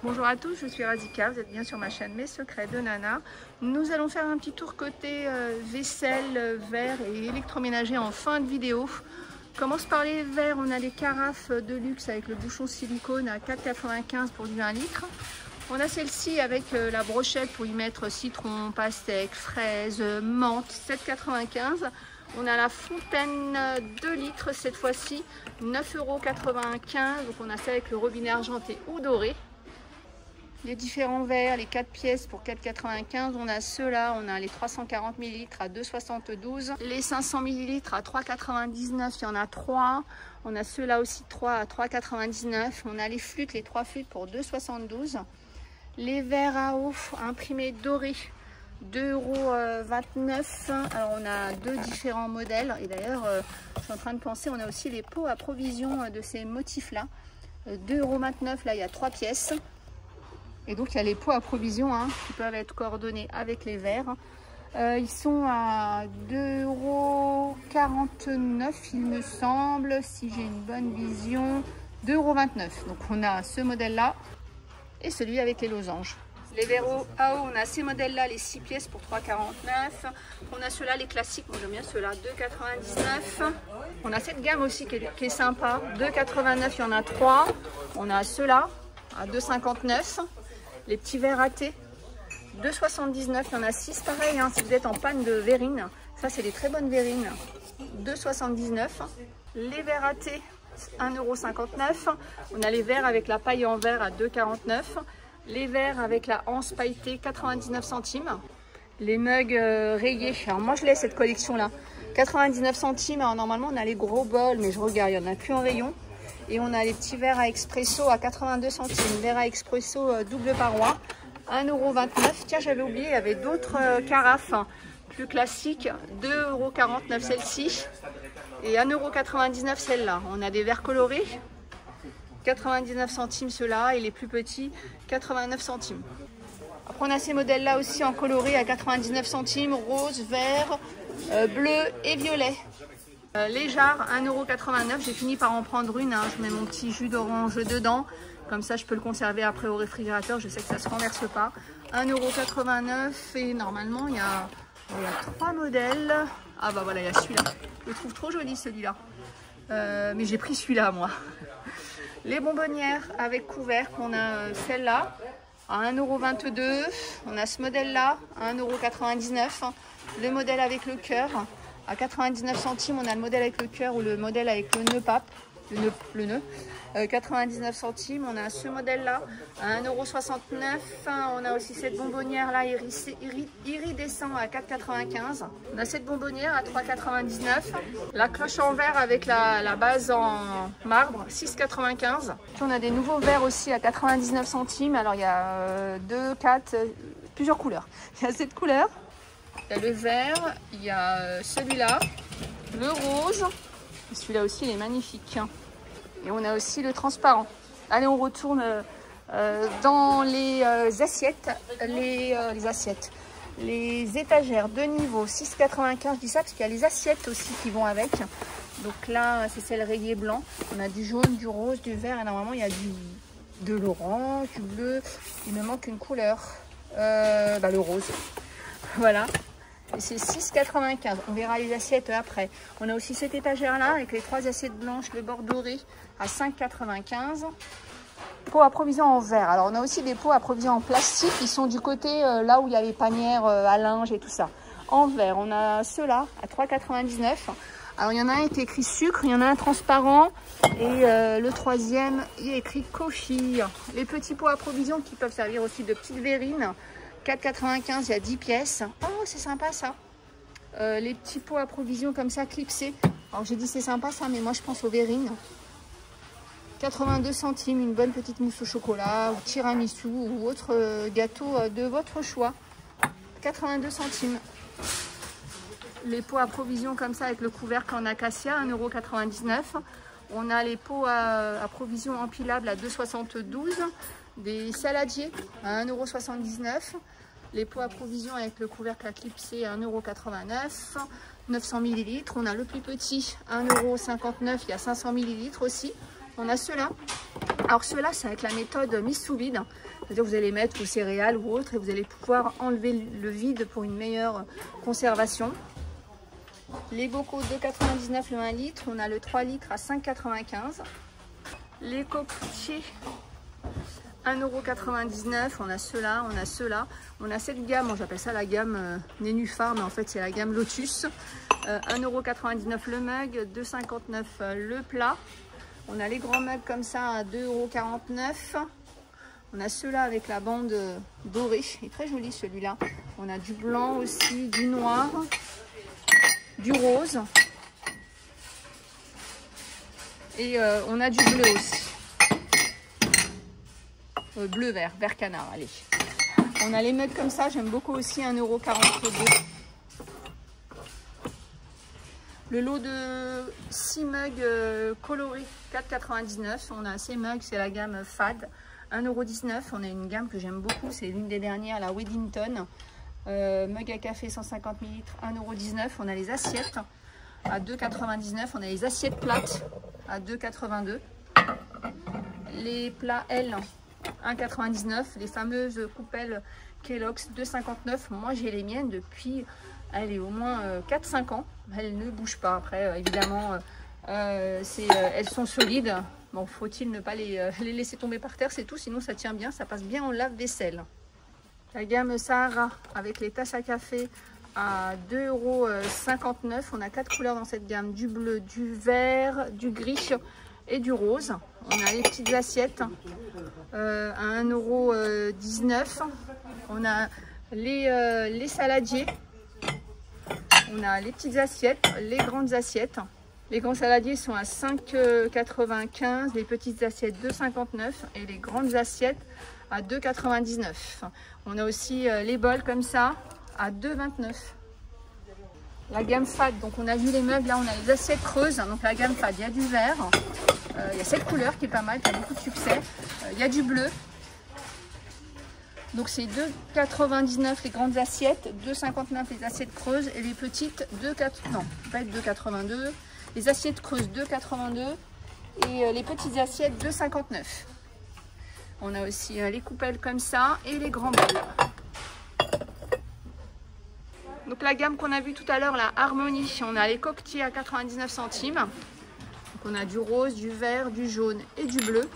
Bonjour à tous, je suis Radhika, vous êtes bien sur ma chaîne Mes Secrets de Nana. Nous allons faire un petit tour côté vaisselle, verre et électroménager en fin de vidéo. On commence par les verres, on a les carafes de luxe avec le bouchon silicone à 4,95 pour du 1 litre. On a celle-ci avec la brochette pour y mettre citron, pastèque, fraise, menthe, 7,95 €. On a la fontaine 2 litres cette fois-ci, 9,95 €. Donc on a ça avec le robinet argenté ou doré. Les différents verres, les 4 pièces pour 4,95 €. On a ceux-là, on a les 340 ml à 2,72 €. Les 500 ml à 3,99 €, il y en a 3. On a ceux-là aussi 3 à 3,99 €. On a les flûtes, les 3 flûtes pour 2,72 €. Les verres à eau imprimés dorés, 2,29 €. Alors on a deux différents modèles. Et d'ailleurs, je suis en train de penser, on a aussi les pots à provision de ces motifs-là. 2,29 €, là il y a 3 pièces. Et donc il y a les pots à provision qui peuvent être coordonnés avec les verres. Ils sont à 2,49 € il me semble, si j'ai une bonne vision. 2,29 €. Donc on a ce modèle-là et celui avec les losanges. Les verres à eau, on a ces modèles-là, les 6 pièces pour 3,49 €. On a ceux-là, les classiques, moi j'aime bien ceux-là, 2,99 €. On a cette gamme aussi qui est sympa, 2,89 €, il y en a 3. On a ceux-là à 2,59 €. Les petits verres à thé, 2,79 €, il y en a 6 pareil, si vous êtes en panne de verrine. Ça, c'est des très bonnes verrines, 2,79 €. Les verres à thé, 1,59 €. On a les verres avec la paille en verre à 2,49 €. Les verres avec la anse pailletée, 99 centimes. Les mugs rayés, alors moi je l'ai cette collection-là, 99 centimes. Alors normalement, on a les gros bols, mais je regarde, il n'y en a plus en rayon. Et on a les petits verres à expresso à 82 centimes. Verre à expresso double paroi, 1,29 €. Tiens, j'avais oublié, il y avait d'autres carafes plus classiques. 2,49 € celle-ci. Et 1,99 € celle-là. On a des verres colorés, 99 centimes ceux-là. Et les plus petits, 89 centimes. Après, on a ces modèles-là aussi en coloré à 99 centimes. Rose, vert, bleu et violet. Les jarres, 1,89 €. J'ai fini par en prendre une. Je mets mon petit jus d'orange dedans. Comme ça, je peux le conserver après au réfrigérateur. Je sais que ça ne se renverse pas. 1,89 € et normalement, il y a 3 modèles. Ah bah voilà, il y a celui-là. Je le trouve trop joli celui-là. Mais j'ai pris celui-là, moi. Les bonbonnières avec couvercle, on a celle-là à 1,22 €. On a ce modèle-là à 1,99 €. Le modèle avec le cœur. À 99 centimes, on a le modèle avec le cœur ou le modèle avec le nœud pape, le nœud. 99 centimes, on a ce modèle-là à 1,69 €. On a aussi cette bonbonnière-là iridescent à 4,95 €. On a cette bonbonnière à 3,99 €. La cloche en verre avec la base en marbre, 6,95 €. Puis on a des nouveaux verres aussi à 99 centimes. Alors il y a 2, 4, plusieurs couleurs. Il y a cette couleur. Il y a le vert, il y a celui-là, le rose, celui-là aussi il est magnifique. Et on a aussi le transparent. Allez, on retourne dans les assiettes, les étagères de niveau 6,95 €. Je dis ça parce qu'il y a les assiettes aussi qui vont avec. Donc là, c'est celle rayée blanc. On a du jaune, du rose, du vert et normalement il y a de l'orange, du bleu. Il me manque une couleur, le rose. Voilà. Et c'est 6,95 €. On verra les assiettes après. On a aussi cette étagère-là avec les 3 assiettes blanches, le bord doré à 5,95 €. Pots à provision en verre. Alors on a aussi des pots à provision en plastique. Ils sont du côté là où il y a les panières à linge et tout ça. En verre, on a ceux-là à 3,99 €. Alors il y en a un qui est écrit sucre, il y en a un transparent. Et le troisième, il est écrit coffee. Les petits pots à provision qui peuvent servir aussi de petites verrines. 4,95 €, il y a 10 pièces. Oh, c'est sympa ça. Les petits pots à provision comme ça, clipsés. Alors j'ai dit c'est sympa ça, mais moi je pense aux verrines. 82 centimes, une bonne petite mousse au chocolat, ou tiramisu, ou autre gâteau de votre choix. 82 centimes. Les pots à provision comme ça avec le couvercle en acacia, 1,99 €. On a les pots à provision empilables à 2,72 €. Des saladiers à 1,79 €. Les pots à provision avec le couvercle à clipser à 1,89 €. 900 ml. On a le plus petit, 1,59 €. Il y a 500 ml aussi. On a ceux-là Alors ceux-là, c'est avec la méthode mise sous vide. C'est-à-dire que vous allez mettre vos céréales ou autres et vous allez pouvoir enlever le vide pour une meilleure conservation. Les bocaux 2,99 le 1 litre. On a le 3 litres à 5,95. Les cocotiers 1,99 €. On a ceux-là, on a ceux-là. On a cette gamme, j'appelle ça la gamme Nénuphar, mais en fait c'est la gamme Lotus. 1,99 € le mug, 2,59 € le plat. On a les grands mugs comme ça à 2,49 €. On a ceux-là avec la bande dorée. Il est très joli celui-là. On a du blanc aussi, du noir, du rose. Et on a du bleu aussi. Bleu vert, vert canard, allez. On a les mugs comme ça, j'aime beaucoup aussi, 1,42 €. Le lot de 6 mugs colorés, 4,99 €. On a ces mugs, c'est la gamme Fad, 1,19 €. On a une gamme que j'aime beaucoup, c'est l'une des dernières, la Weddington. Mug à café 150 ml, 1,19 €. On a les assiettes à 2,99 €. On a les assiettes plates à 2,82 €. Les plats L, 1,99 €. Les fameuses coupelles Kellogg's, 2,59 €. Moi, j'ai les miennes depuis, elle est au moins 4-5 ans. Elles ne bougent pas. Après, évidemment, elles sont solides. Bon, faut-il ne pas les laisser tomber par terre, c'est tout. Sinon, ça tient bien, ça passe bien en lave-vaisselle. La gamme Sahara avec les tasses à café à 2,59 €. On a 4 couleurs dans cette gamme, du bleu, du vert, du gris et du rose. On a les petites assiettes à 1,19 €. On a les saladiers. On a les petites assiettes, les grandes assiettes. Les grands saladiers sont à 5,95 €, les petites assiettes 2,59 € et les grandes assiettes à 2,99 €. On a aussi les bols comme ça à 2,29 €. La gamme Fad, donc on a vu les meubles, là on a les assiettes creuses. Donc la gamme Fad, il y a du vert, il y a cette couleur qui est pas mal, qui a beaucoup de succès. Il y a du bleu. Donc c'est 2,99 € les grandes assiettes, 2,59 € les assiettes creuses et les petites 2,82 €. Les assiettes creuses 2,82 € et les petites assiettes 2,59 €. On a aussi les coupelles comme ça et les grands bols. Donc la gamme qu'on a vue tout à l'heure, la Harmonie, on a les coquetiers à 99 centimes. Donc on a du rose, du vert, du jaune et du bleu.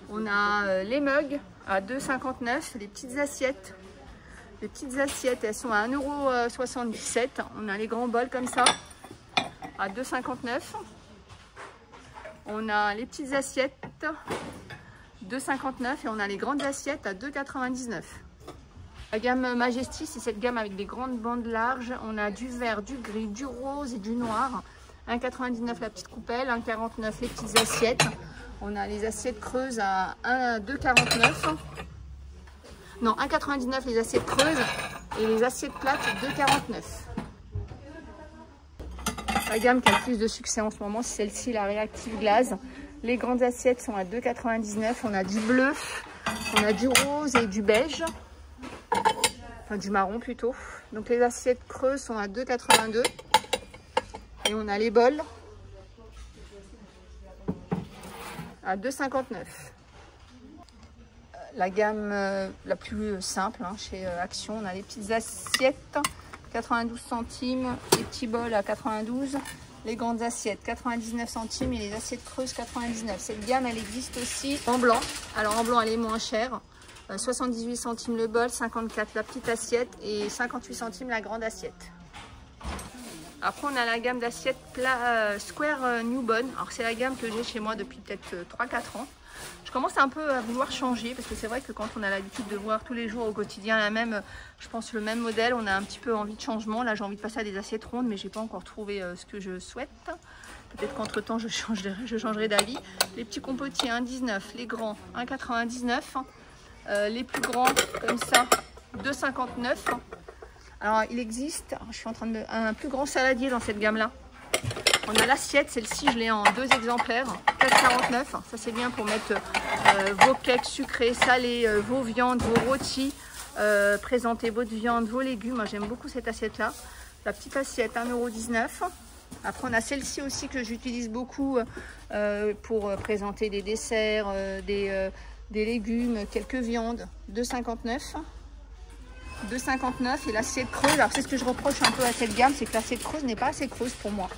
On a les mugs à 2,59 €, les petites assiettes. Les petites assiettes, elles sont à 1,77 €. On a les grands bols comme ça à 2,59 €. On a les petites assiettes 2,59 € et on a les grandes assiettes à 2,99 €. La gamme Majesty, c'est cette gamme avec des grandes bandes larges. On a du vert, du gris, du rose et du noir. 1,99 € la petite coupelle, 1,49 € les petites assiettes. On a les assiettes creuses à 2,49 €. Non, 1,99 € les assiettes creuses et les assiettes plates 2,49 €. La gamme qui a le plus de succès en ce moment, c'est celle-ci, la Reactive Glaze. Les grandes assiettes sont à 2,99 €. On a du bleu, on a du rose et du beige. Enfin, du marron plutôt. Donc les assiettes creuses sont à 2,82 € et on a les bols à 2,59 €. La gamme la plus simple chez Action, on a les petites assiettes 92 centimes, les petits bols à 92, les grandes assiettes 99 centimes et les assiettes creuses 99. Cette gamme elle existe aussi en blanc. Alors en blanc elle est moins chère. 78 centimes le bol, 54 la petite assiette et 58 centimes la grande assiette. Après on a la gamme d'assiettes Square Newbon. Alors c'est la gamme que j'ai chez moi depuis peut-être 3-4 ans. Je commence un peu à vouloir changer parce que c'est vrai que quand on a l'habitude de voir tous les jours au quotidien la même, je pense le même modèle, on a un petit peu envie de changement. Là j'ai envie de passer à des assiettes rondes mais j'ai pas encore trouvé ce que je souhaite. Peut-être qu'entre temps je changerai d'avis. Les petits compotiers 1,19, les grands 1,99. Les plus grands comme ça 2,59 €. Alors il existe, je suis en train de un plus grand saladier dans cette gamme là. On a l'assiette, celle-ci je l'ai en 2 exemplaires, 4,49 €. Ça c'est bien pour mettre vos cakes sucrés, salés, vos viandes, vos rôtis, présenter votre viande, vos légumes. Moi j'aime beaucoup cette assiette là. La petite assiette 1,19 €. Après, on a celle-ci aussi que j'utilise beaucoup pour présenter des desserts, des légumes, quelques viandes. 2,59. 2,59 et l'assiette creuse. Alors, c'est ce que je reproche un peu à cette gamme, c'est que l'assiette creuse n'est pas assez creuse pour moi.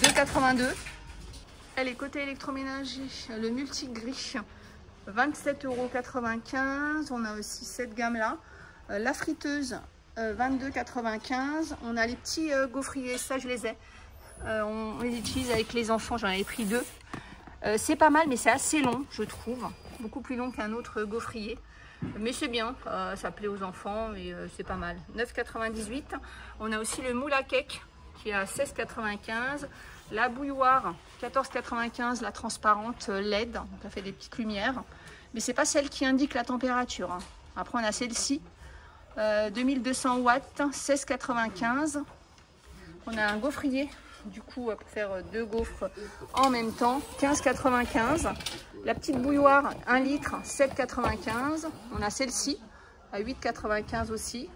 2,82. Elle est côté électroménager, le multi-gris. 27,95 €. On a aussi cette gamme-là. La friteuse, 22,95 €. On a les petits gaufriers, ça je les ai. On les utilise avec les enfants, j'en avais pris 2. C'est pas mal, mais c'est assez long, je trouve. Beaucoup plus long qu'un autre gaufrier. Mais c'est bien, ça plaît aux enfants et c'est pas mal. 9,98 €. On a aussi le moule à cake qui est à 16,95 €. La bouilloire, 14,95 €, la transparente LED. Donc ça fait des petites lumières. Mais c'est pas celle qui indique la température. Après, on a celle-ci. 2200 watts, 16,95 €. On a un gaufrier, du coup, pour faire 2 gaufres en même temps, 15,95 €. La petite bouilloire, 1 litre, 7,95 €. On a celle-ci, à 8,95 € aussi.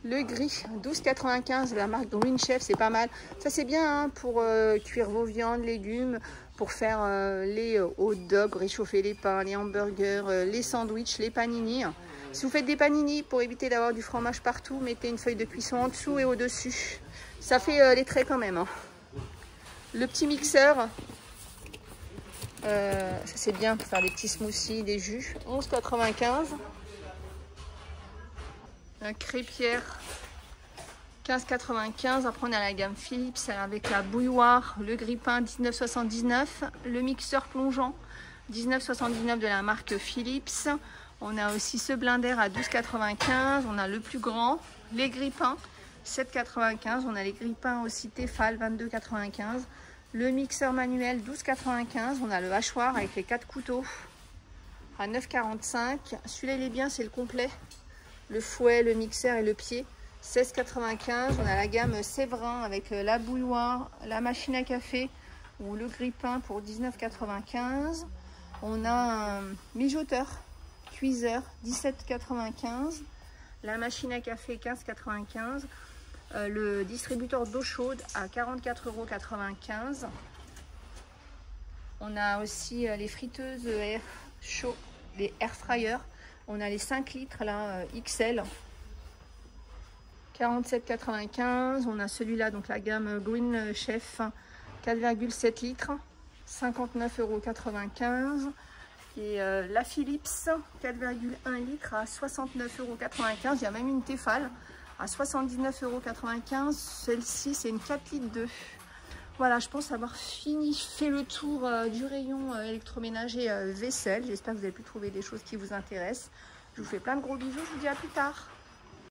Le gris, 12,95 €, la marque Green Chef, c'est pas mal. Ça, c'est bien hein, pour cuire vos viandes, légumes, pour faire les hot dogs, réchauffer les pains, les hamburgers, les sandwichs, les panini. Si vous faites des panini, pour éviter d'avoir du fromage partout, mettez une feuille de cuisson en dessous et au-dessus. Ça fait les traits quand même. Hein. Le petit mixeur, ça c'est bien pour faire des petits smoothies, des jus. 11,95 €. La crêpière, 15,95 €. Après, on a la gamme Philips avec la bouilloire, le grille-pain, 19,79 €. Le mixeur plongeant, 19,79 € de la marque Philips. On a aussi ce blender à 12,95 €. On a le plus grand, les grille-pains, 7,95 €. On a les grille-pains aussi Tefal, 22,95 €. Le mixeur manuel, 12,95 €. On a le hachoir avec les 4 couteaux à 9,45 €. Celui-là, il est bien, c'est le complet. Le fouet, le mixeur et le pied, 16,95 €. On a la gamme Séverin avec la bouilloire, la machine à café ou le grille-pain pour 19,95 €. On a un mijoteur, cuiseur, 17,95 €. La machine à café, 15,95 €. Le distributeur d'eau chaude à 44,95 €. On a aussi les friteuses air chaud, les air fryers. On a les 5 litres là, XL, 47,95 €. On a celui-là, donc la gamme Green Chef, 4,7 litres, 59,95 €. Et la Philips, 4,1 litres à 69,95 €. Il y a même une Tefal à 79,95 €. Celle-ci, c'est une 4 litres 2. Voilà, je pense avoir fait le tour du rayon électroménager vaisselle. J'espère que vous avez pu trouver des choses qui vous intéressent. Je vous fais plein de gros bisous. Je vous dis à plus tard.